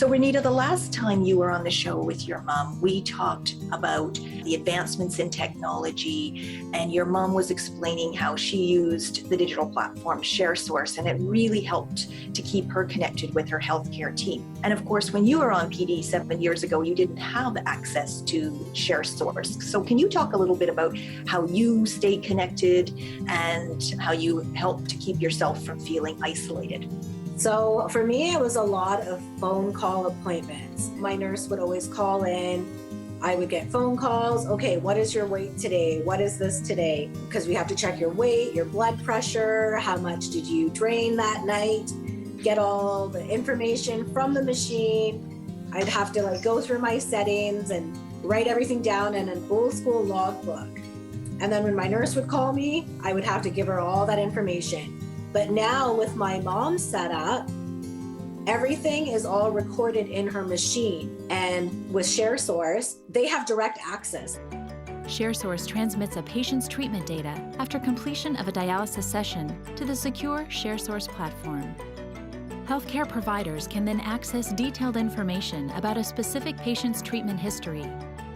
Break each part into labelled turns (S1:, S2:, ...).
S1: So Ranita, the last time you were on the show with your mom, we talked about the advancements in technology, and your mom was explaining how she used the digital platform Sharesource, and it really helped to keep her connected with her healthcare team. And of course, when you were on PD 7 years ago, you didn't have access to Sharesource. So can you talk a little bit about how you stayed connected and how you helped to keep yourself from feeling isolated?
S2: So for me, it was a lot of phone call appointments. My nurse would always call in. I would get phone calls. Okay, what is your weight today? What is this today? Because we have to check your weight, your blood pressure, how much did you drain that night? Get all the information from the machine. I'd have to go through my settings and write everything down in an old school logbook. And then when my nurse would call me, I would have to give her all that information. But now with my mom's setup, everything is all recorded in her machine. And with Sharesource, they have direct access.
S3: Sharesource transmits a patient's treatment data after completion of a dialysis session to the secure Sharesource platform. Healthcare providers can then access detailed information about a specific patient's treatment history,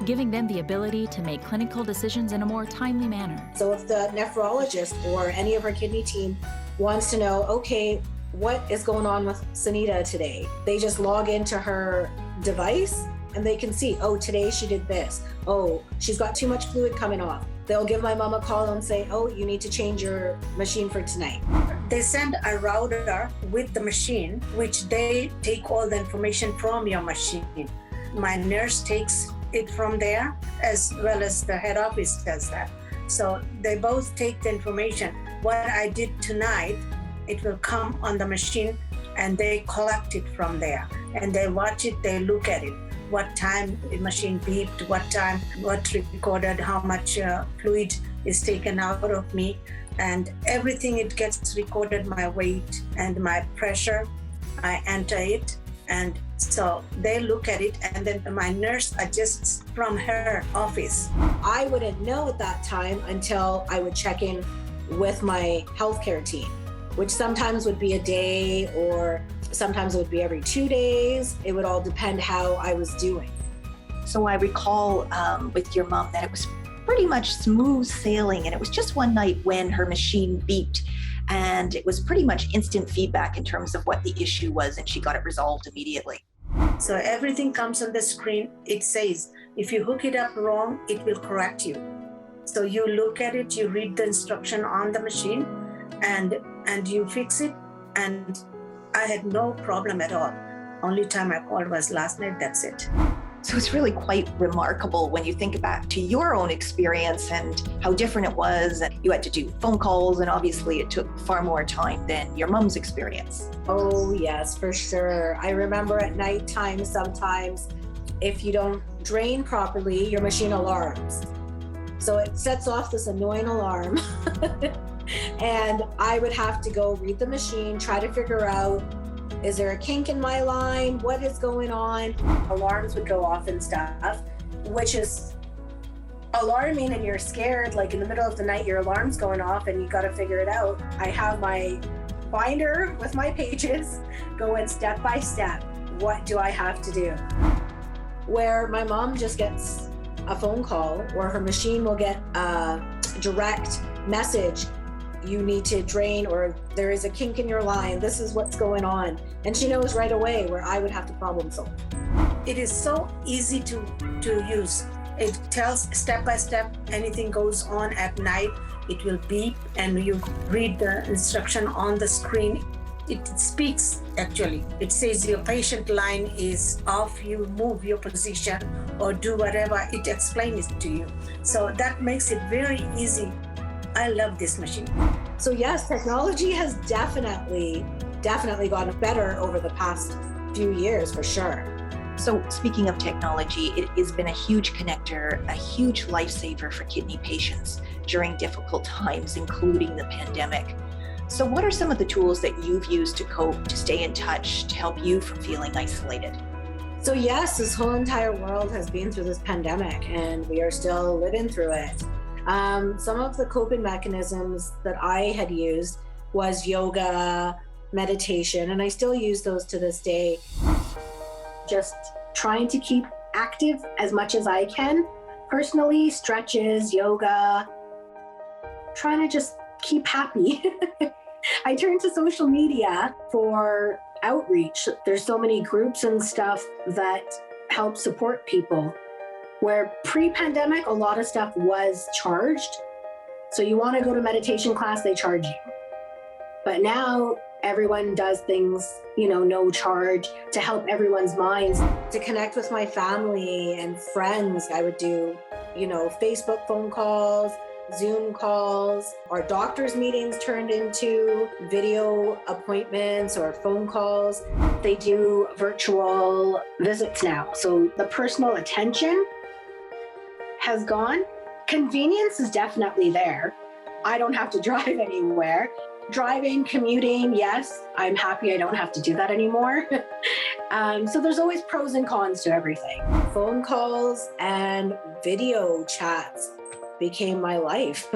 S3: giving them the ability to make clinical decisions in a more timely manner.
S2: So if the nephrologist or any of her kidney team wants to know, okay, what is going on with Sunita today? They just log into her device and they can see, oh, today she did this. Oh, she's got too much fluid coming off. They'll give my mom a call and say, oh, you need to change your machine for tonight.
S4: They send a router with the machine, which they take all the information from your machine. My nurse takes it from there, as well as the head office does that. So they both take the information. What I did tonight, it will come on the machine and they collect it from there. And they watch it, they look at it. What time the machine beeped, what time, what recorded, how much fluid is taken out of me. And everything, it gets recorded, my weight and my pressure. I enter it. And so they look at it, and then my nurse adjusts from her office.
S2: I wouldn't know at that time until I would check in with my healthcare team, which sometimes would be a day or sometimes it would be every 2 days. It would all depend how I was doing.
S1: So I recall with your mom that it was pretty much smooth sailing, and it was just one night when her machine beeped, and it was pretty much instant feedback in terms of what the issue was, and she got it resolved immediately.
S4: So everything comes on the screen. It says, if you hook it up wrong, it will correct you. So you look at it, you read the instruction on the machine, and you fix it. And I had no problem at all. Only time I called was last night, that's it.
S1: So it's really quite remarkable when you think back to your own experience and how different it was. And you had to do phone calls, and obviously it took far more time than your mom's experience.
S2: Oh yes, for sure. I remember at nighttime sometimes, if you don't drain properly, your machine alarms. So it sets off this annoying alarm. And I would have to go read the machine, try to figure out, is there a kink in my line? What is going on? Alarms would go off and stuff, which is alarming, and you're scared, in the middle of the night, your alarm's going off and you got to figure it out. I have my binder with my pages going step by step. What do I have to do? Where my mom just gets a phone call, or her machine will get a direct message. You need to drain, or there is a kink in your line. This is what's going on. And she knows right away, where I would have to problem solve.
S4: It is so easy to use. It tells step by step, anything goes on at night, it will beep, and you read the instruction on the screen. It speaks, actually. It says your patient line is off, you move your position or do whatever. It explains it to you. So that makes it very easy. I love this machine.
S2: So yes, technology has definitely gotten better over the past few years, for sure.
S1: So speaking of technology, it has been a huge connector, a huge lifesaver for kidney patients during difficult times, including the pandemic. So what are some of the tools that you've used to cope, to stay in touch, to help you from feeling isolated?
S2: So yes, this whole entire world has been through this pandemic, and we are still living through it. Some of the coping mechanisms that I had used was yoga, meditation, and I still use those to this day. just trying to keep active as much as I can. Personally, stretches, yoga, trying to just keep happy. I turn to social media for outreach. There's so many groups and stuff that help support people, where pre-pandemic, a lot of stuff was charged. So you want to go to meditation class, they charge you. But now everyone does things, no charge, to help everyone's minds. To connect with my family and friends, I would do, Facebook phone calls, Zoom calls. Our doctor's meetings turned into video appointments or phone calls. They do virtual visits now. So the personal attention has gone. Convenience is definitely there. I don't have to drive anywhere. Driving, commuting, yes, I'm happy I don't have to do that anymore. So there's always pros and cons to everything. Phone calls and video chats became my life.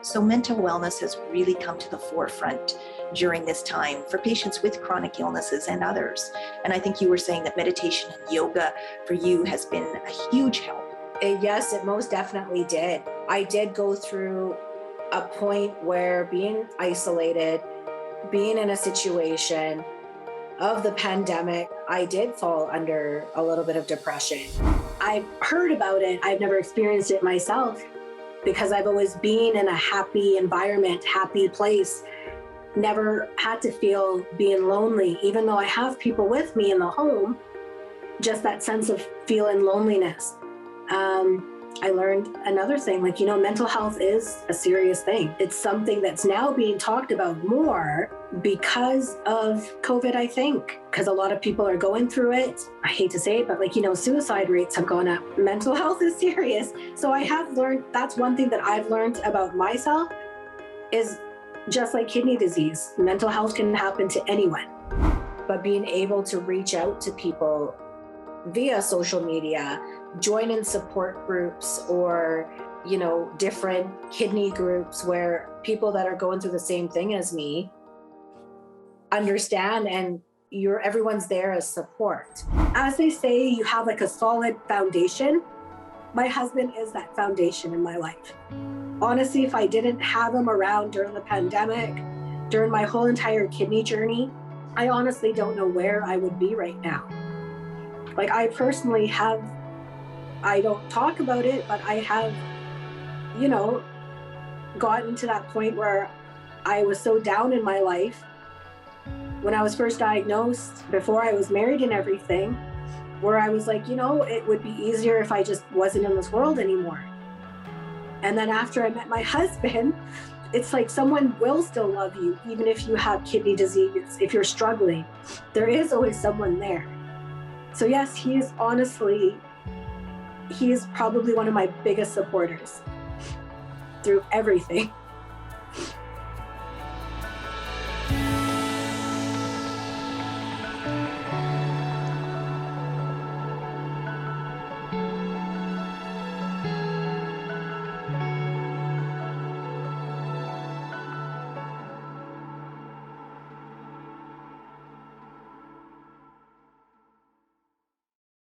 S1: So mental wellness has really come to the forefront during this time for patients with chronic illnesses and others. And I think you were saying that meditation and yoga for you has been a huge help.
S2: Yes, it most definitely did. I did go through a point where being isolated, being in a situation of the pandemic, I did fall under a little bit of depression. I've heard about it. I've never experienced it myself because I've always been in a happy environment, happy place, never had to feel being lonely, even though I have people with me in the home, just that sense of feeling loneliness. I learned another thing, mental health is a serious thing. It's something that's now being talked about more because of COVID, I think, because a lot of people are going through it. I hate to say it, but suicide rates have gone up. Mental health is serious. So I have learned, that's one thing that I've learned about myself is just like kidney disease, mental health can happen to anyone. But being able to reach out to people via social media, join in support groups or, different kidney groups where people that are going through the same thing as me understand and everyone's there as support. As they say, you have a solid foundation. My husband is that foundation in my life. Honestly, if I didn't have him around during the pandemic, during my whole entire kidney journey, I honestly don't know where I would be right now. I personally I don't talk about it, but I have, gotten to that point where I was so down in my life when I was first diagnosed, before I was married and everything, where I was like, it would be easier if I just wasn't in this world anymore. And then after I met my husband, it's like someone will still love you, even if you have kidney disease, if you're struggling, there is always someone there. So yes, he is probably one of my biggest supporters through everything.